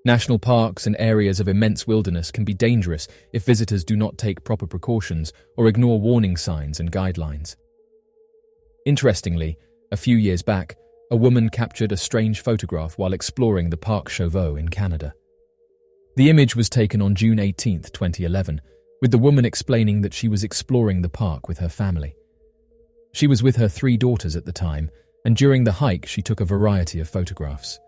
National parks and areas of immense wilderness can be dangerous if visitors do not take proper precautions or ignore warning signs and guidelines. Interestingly, a few years back, a woman captured a strange photograph while exploring the Parc Chauveau in Canada. The image was taken on June 18th, 2011, with the woman explaining that she was exploring the park with her family. She was with her 3 daughters at the time, and during the hike she took a variety of photographs.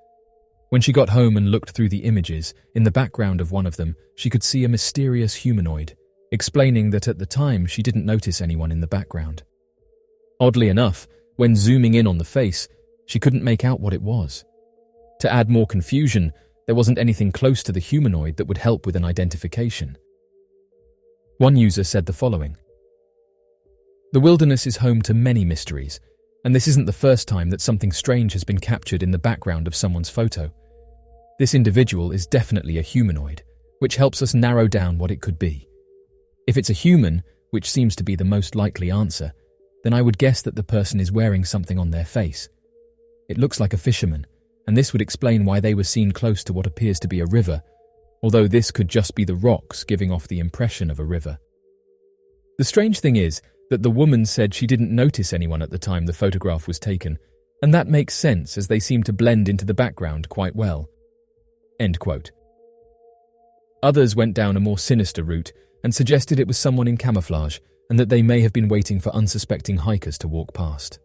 When she got home and looked through the images, in the background of one of them, she could see a mysterious humanoid, explaining that at the time she didn't notice anyone in the background. Oddly enough, when zooming in on the face, she couldn't make out what it was. To add more confusion, there wasn't anything close to the humanoid that would help with an identification. One user said the following: "The wilderness is home to many mysteries, and this isn't the first time that something strange has been captured in the background of someone's photo. This individual is definitely a humanoid, which helps us narrow down what it could be. If it's a human, which seems to be the most likely answer, then I would guess that the person is wearing something on their face. It looks like a fisherman, and this would explain why they were seen close to what appears to be a river, although this could just be the rocks giving off the impression of a river." The strange thing is that the woman said she didn't notice anyone at the time the photograph was taken, and that makes sense as they seem to blend into the background quite well. End quote. Others went down a more sinister route and suggested it was someone in camouflage and that they may have been waiting for unsuspecting hikers to walk past.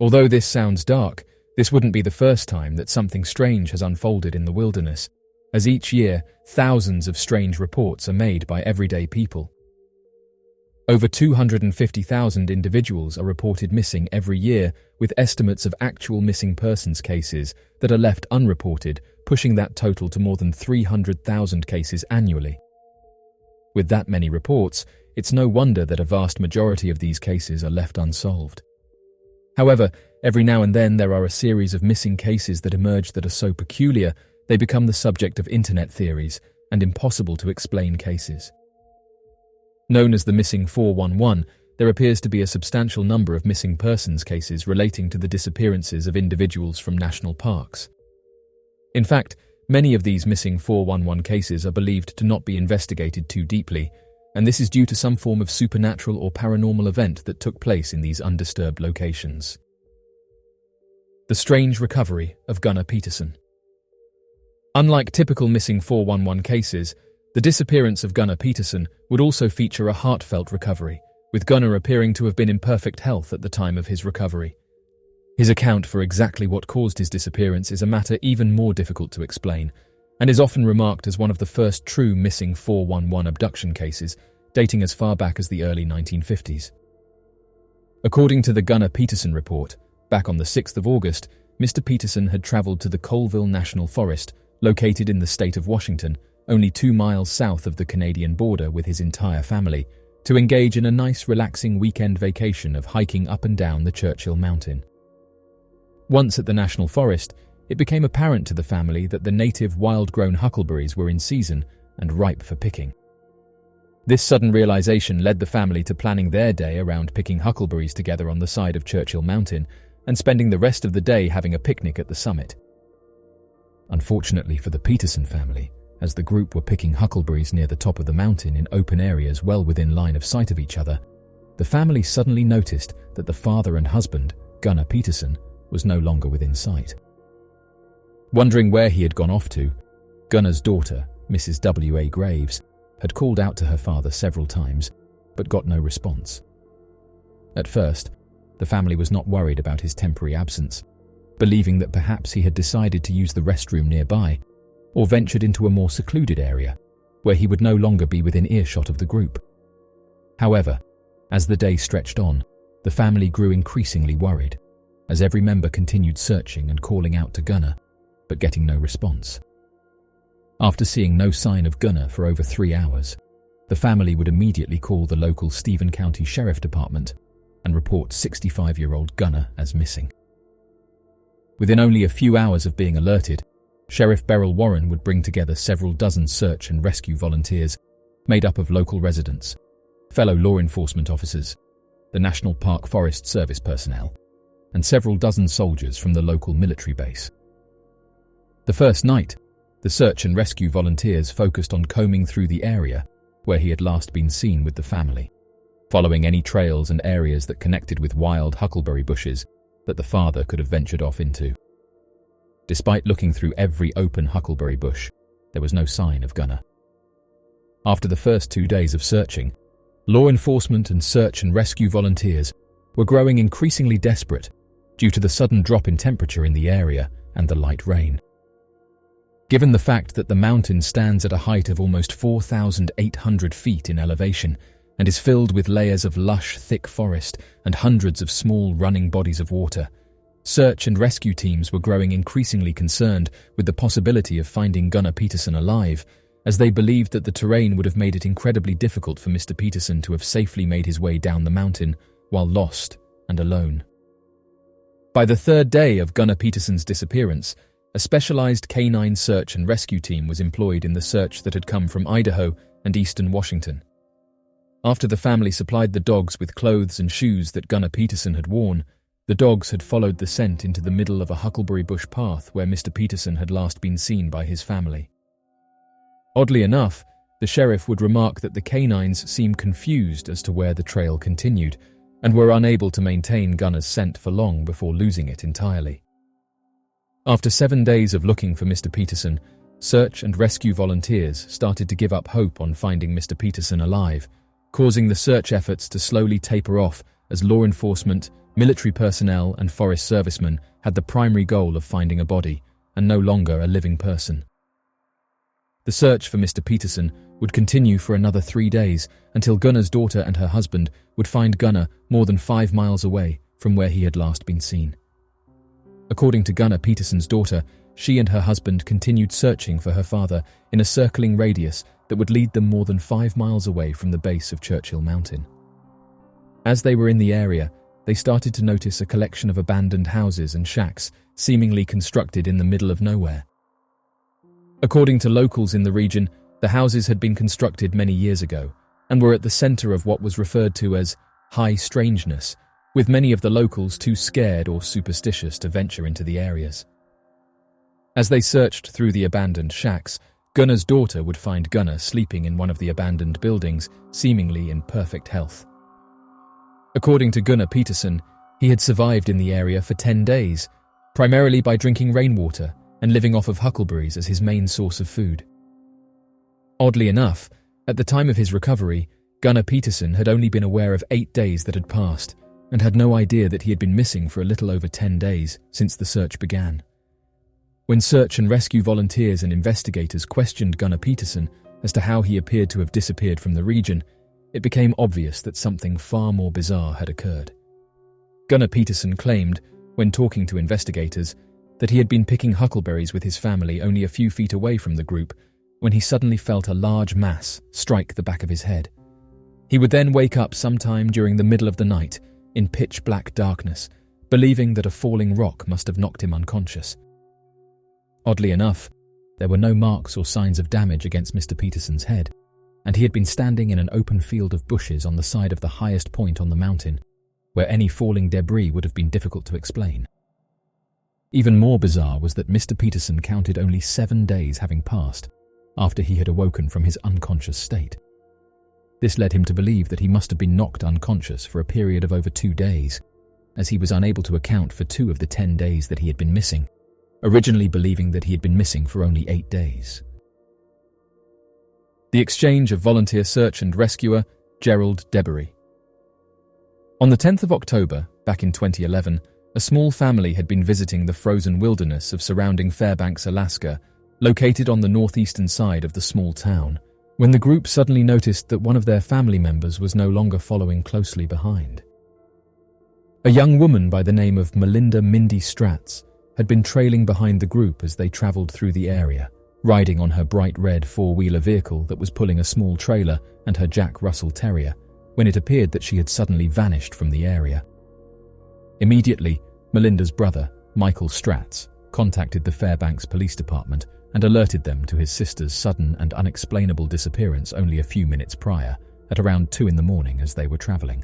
Although this sounds dark, this wouldn't be the first time that something strange has unfolded in the wilderness, as each year thousands of strange reports are made by everyday people. Over 250,000 individuals are reported missing every year, with estimates of actual missing persons cases that are left unreported pushing that total to more than 300,000 cases annually. With that many reports, it's no wonder that a vast majority of these cases are left unsolved. However, every now and then there are a series of missing cases that emerge that are so peculiar they become the subject of internet theories and impossible to explain cases. Known as the Missing 411, there appears to be a substantial number of missing persons cases relating to the disappearances of individuals from national parks. In fact, many of these Missing 411 cases are believed to not be investigated too deeply, and this is due to some form of supernatural or paranormal event that took place in these undisturbed locations. The strange recovery of Gunnar Peterson. Unlike typical Missing 411 cases, the disappearance of Gunnar Peterson would also feature a heartfelt recovery, with Gunnar appearing to have been in perfect health at the time of his recovery. His account for exactly what caused his disappearance is a matter even more difficult to explain, and is often remarked as one of the first true Missing 411 abduction cases, dating as far back as the early 1950s. According to the Gunnar Peterson report, back on the 6th of August, Mr. Peterson had travelled to the Colville National Forest, located in the state of Washington, only 2 miles south of the Canadian border, with his entire family, to engage in a nice relaxing weekend vacation of hiking up and down the Churchill Mountain. Once at the National Forest, it became apparent to the family that the native wild-grown huckleberries were in season and ripe for picking. This sudden realization led the family to planning their day around picking huckleberries together on the side of Churchill Mountain and spending the rest of the day having a picnic at the summit. Unfortunately for the Peterson family, as the group were picking huckleberries near the top of the mountain in open areas well within line of sight of each other, the family suddenly noticed that the father and husband, Gunnar Peterson, was no longer within sight. Wondering where he had gone off to, Gunnar's daughter, Mrs. W.A. Graves, had called out to her father several times, but got no response. At first, the family was not worried about his temporary absence, believing that perhaps he had decided to use the restroom nearby, or ventured into a more secluded area, where he would no longer be within earshot of the group. However, as the day stretched on, the family grew increasingly worried, as every member continued searching and calling out to Gunnar, but getting no response. After seeing no sign of Gunnar for over 3 hours, the family would immediately call the local Stephen County Sheriff Department and report 65-year-old Gunnar as missing. Within only a few hours of being alerted, Sheriff Beryl Warren would bring together several dozen search and rescue volunteers made up of local residents, fellow law enforcement officers, the National Park Forest Service personnel, and several dozen soldiers from the local military base. The first night, the search and rescue volunteers focused on combing through the area where he had last been seen with the family, following any trails and areas that connected with wild huckleberry bushes that the father could have ventured off into. Despite looking through every open huckleberry bush, there was no sign of Gunnar. After the first 2 days of searching, law enforcement and search and rescue volunteers were growing increasingly desperate due to the sudden drop in temperature in the area and the light rain. Given the fact that the mountain stands at a height of almost 4,800 feet in elevation and is filled with layers of lush, thick forest and hundreds of small running bodies of water, search and rescue teams were growing increasingly concerned with the possibility of finding Gunnar Peterson alive, as they believed that the terrain would have made it incredibly difficult for Mr. Peterson to have safely made his way down the mountain while lost and alone. By the third day of Gunnar Peterson's disappearance, a specialized canine search and rescue team was employed in the search that had come from Idaho and eastern Washington. After the family supplied the dogs with clothes and shoes that Gunnar Peterson had worn, the dogs had followed the scent into the middle of a huckleberry bush path where Mr. Peterson had last been seen by his family. Oddly enough, the sheriff would remark that the canines seemed confused as to where the trail continued and were unable to maintain Gunnar's scent for long before losing it entirely. After 7 days of looking for Mr. Peterson, search and rescue volunteers started to give up hope on finding Mr. Peterson alive, causing the search efforts to slowly taper off as law enforcement, military personnel and forest servicemen had the primary goal of finding a body and no longer a living person. The search for Mr. Peterson would continue for another 3 days until Gunnar's daughter and her husband would find Gunnar more than 5 miles away from where he had last been seen. According to Gunnar Peterson's daughter, she and her husband continued searching for her father in a circling radius that would lead them more than 5 miles away from the base of Churchill Mountain. As they were in the area, they started to notice a collection of abandoned houses and shacks seemingly constructed in the middle of nowhere. According to locals in the region, the houses had been constructed many years ago and were at the center of what was referred to as high strangeness, with many of the locals too scared or superstitious to venture into the areas. As they searched through the abandoned shacks, Gunnar's daughter would find Gunnar sleeping in one of the abandoned buildings, seemingly in perfect health. According to Gunnar Peterson, he had survived in the area for 10 days, primarily by drinking rainwater and living off of huckleberries as his main source of food. Oddly enough, at the time of his recovery, Gunnar Peterson had only been aware of 8 days that had passed, and had no idea that he had been missing for a little over 10 days since the search began. When search and rescue volunteers and investigators questioned Gunnar Peterson as to how he appeared to have disappeared from the region, it became obvious that something far more bizarre had occurred. Gunnar Peterson claimed, when talking to investigators, that he had been picking huckleberries with his family only a few feet away from the group when he suddenly felt a large mass strike the back of his head. He would then wake up sometime during the middle of the night in pitch-black darkness, believing that a falling rock must have knocked him unconscious. Oddly enough, there were no marks or signs of damage against Mr. Peterson's head, and he had been standing in an open field of bushes on the side of the highest point on the mountain, where any falling debris would have been difficult to explain. Even more bizarre was that Mr. Peterson counted only 7 days having passed after he had awoken from his unconscious state. This led him to believe that he must have been knocked unconscious for a period of over 2 days, as he was unable to account for 2 of the 10 days that he had been missing, originally believing that he had been missing for only 8 days. The exchange of volunteer search and rescuer Gerald Debery. On the 10th of October, back in 2011, a small family had been visiting the frozen wilderness of surrounding Fairbanks, Alaska, located on the northeastern side of the small town, when the group suddenly noticed that one of their family members was no longer following closely behind. A young woman by the name of Melinda Mindy Stratz had been trailing behind the group as they traveled through the area, riding on her bright red four-wheeler vehicle that was pulling a small trailer and her Jack Russell Terrier, when it appeared that she had suddenly vanished from the area. Immediately, Melinda's brother, Michael Stratz, contacted the Fairbanks Police Department and alerted them to his sister's sudden and unexplainable disappearance only a few minutes prior, at around 2 in the morning as they were traveling.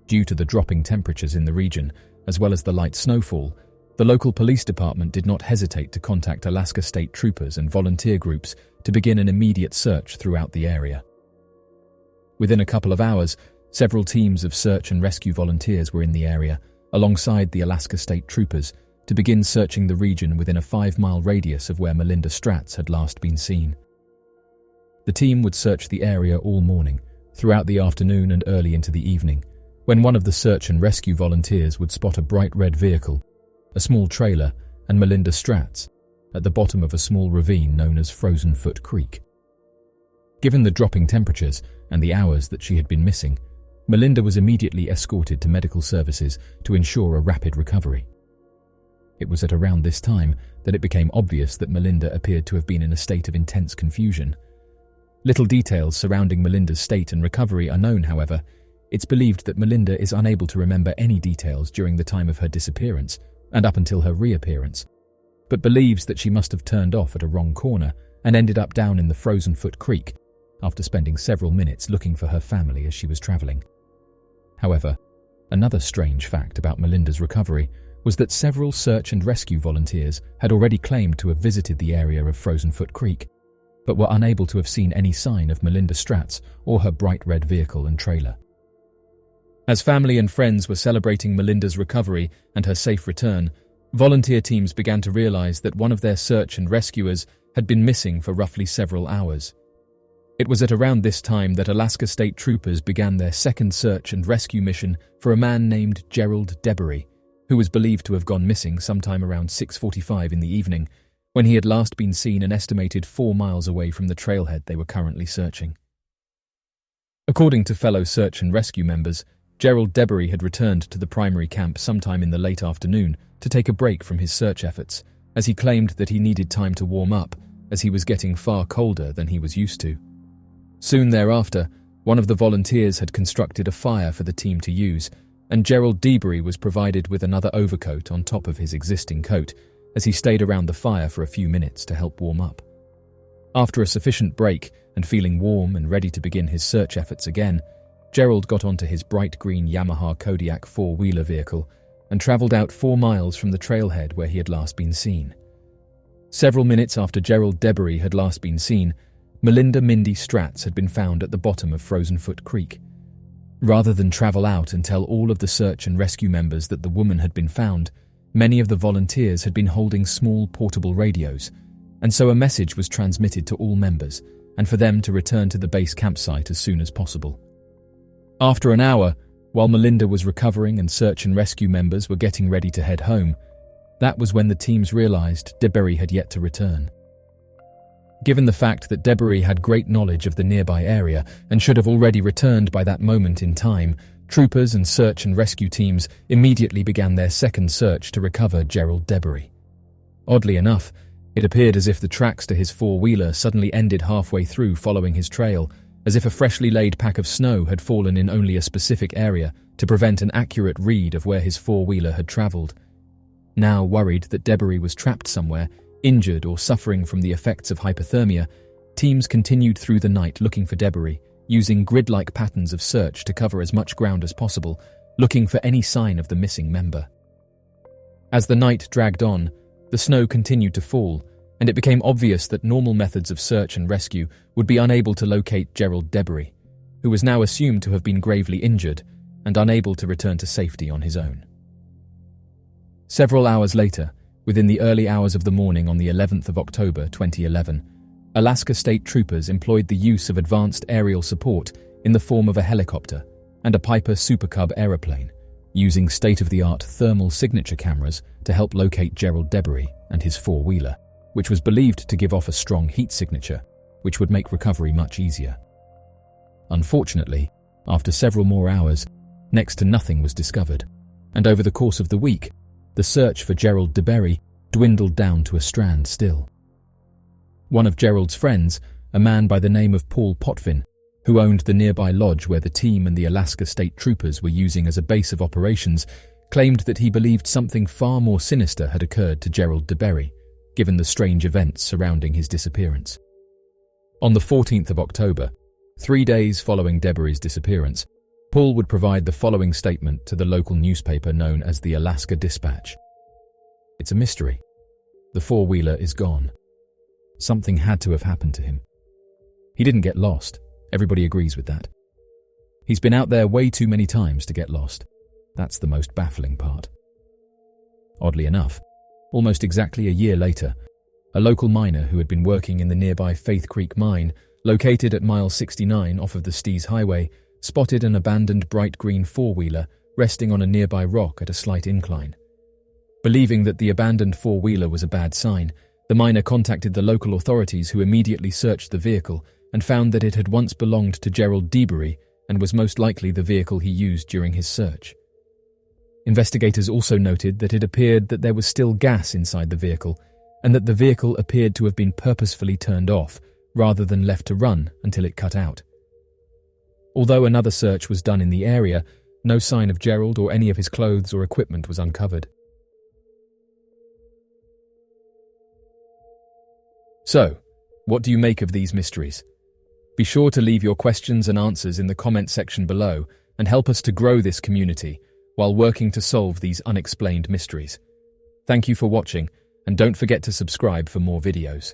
Due to the dropping temperatures in the region, as well as the light snowfall, the local police department did not hesitate to contact Alaska State Troopers and volunteer groups to begin an immediate search throughout the area. Within a couple of hours, several teams of search and rescue volunteers were in the area, alongside the Alaska State Troopers, to begin searching the region within a 5-mile radius of where Melinda Stratz had last been seen. The team would search the area all morning, throughout the afternoon and early into the evening, when one of the search and rescue volunteers would spot a bright red vehicle, a small trailer, and Melinda Stratz at the bottom of a small ravine known as Frozen Foot Creek. Given the dropping temperatures and the hours that she had been missing, Melinda was immediately escorted to medical services to ensure a rapid recovery. It was at around this time that it became obvious that Melinda appeared to have been in a state of intense confusion. Little details surrounding Melinda's state and recovery are known, however. It's believed that Melinda is unable to remember any details during the time of her disappearance and up until her reappearance, but believes that she must have turned off at a wrong corner and ended up down in the Frozen Foot Creek after spending several minutes looking for her family as she was traveling. However, another strange fact about Melinda's recovery was that several search and rescue volunteers had already claimed to have visited the area of Frozen Foot Creek, but were unable to have seen any sign of Melinda Stratz or her bright red vehicle and trailer. As family and friends were celebrating Melinda's recovery and her safe return, volunteer teams began to realize that one of their search and rescuers had been missing for roughly several hours. It was at around this time that Alaska State Troopers began their second search and rescue mission for a man named Gerald Debery, who was believed to have gone missing sometime around 6:45 in the evening, when he had last been seen an estimated 4 miles away from the trailhead they were currently searching. According to fellow search and rescue members, Gerald Debery had returned to the primary camp sometime in the late afternoon to take a break from his search efforts, as he claimed that he needed time to warm up, as he was getting far colder than he was used to. Soon thereafter, one of the volunteers had constructed a fire for the team to use, and Gerald Debery was provided with another overcoat on top of his existing coat, as he stayed around the fire for a few minutes to help warm up. After a sufficient break and feeling warm and ready to begin his search efforts again, Gerald got onto his bright green Yamaha Kodiak 4-wheeler vehicle and travelled out 4 miles from the trailhead where he had last been seen. Several minutes after Gerald Debery had last been seen, Melinda Mindy Stratz had been found at the bottom of Frozen Foot Creek. Rather than travel out and tell all of the search and rescue members that the woman had been found, many of the volunteers had been holding small portable radios, and so a message was transmitted to all members, and for them to return to the base campsite as soon as possible. After an hour, while Melinda was recovering and search and rescue members were getting ready to head home, that was when the teams realized Debery had yet to return. Given the fact that Debery had great knowledge of the nearby area and should have already returned by that moment in time, troopers and search and rescue teams immediately began their second search to recover Gerald Debery. Oddly enough, it appeared as if the tracks to his 4-wheeler suddenly ended halfway through following his trail, as if a freshly laid pack of snow had fallen in only a specific area to prevent an accurate read of where his 4-wheeler had travelled. Now worried that Debery was trapped somewhere, injured or suffering from the effects of hypothermia, teams continued through the night looking for Debery, using grid-like patterns of search to cover as much ground as possible, looking for any sign of the missing member. As the night dragged on, the snow continued to fall, and it became obvious that normal methods of search and rescue would be unable to locate Gerald Debery, who was now assumed to have been gravely injured and unable to return to safety on his own. Several hours later, within the early hours of the morning on the 11th of October 2011, Alaska State Troopers employed the use of advanced aerial support in the form of a helicopter and a Piper Super Cub aeroplane, using state-of-the-art thermal signature cameras to help locate Gerald Debery and his 4-wheeler, which was believed to give off a strong heat signature, which would make recovery much easier. Unfortunately, after several more hours, next to nothing was discovered, and over the course of the week, the search for Gerald Debery dwindled down to a standstill. One of Gerald's friends, a man by the name of Paul Potvin, who owned the nearby lodge where the team and the Alaska State Troopers were using as a base of operations, claimed that he believed something far more sinister had occurred to Gerald Debery, given the strange events surrounding his disappearance. On the 14th of October, 3 days following Debery's disappearance, Paul would provide the following statement to the local newspaper known as the Alaska Dispatch. It's a mystery. The four-wheeler is gone. Something had to have happened to him. He didn't get lost. Everybody agrees with that. He's been out there way too many times to get lost. That's the most baffling part. Oddly enough, almost exactly a year later, a local miner who had been working in the nearby Faith Creek mine, located at mile 69 off of the Stees Highway, spotted an abandoned bright green four-wheeler resting on a nearby rock at a slight incline. Believing that the abandoned four-wheeler was a bad sign, the miner contacted the local authorities, who immediately searched the vehicle and found that it had once belonged to Gerald DeBerry and was most likely the vehicle he used during his search. Investigators also noted that it appeared that there was still gas inside the vehicle and that the vehicle appeared to have been purposefully turned off rather than left to run until it cut out. Although another search was done in the area, no sign of Gerald or any of his clothes or equipment was uncovered. So, what do you make of these mysteries? Be sure to leave your questions and answers in the comment section below and help us to grow this community while working to solve these unexplained mysteries. Thank you for watching, and don't forget to subscribe for more videos.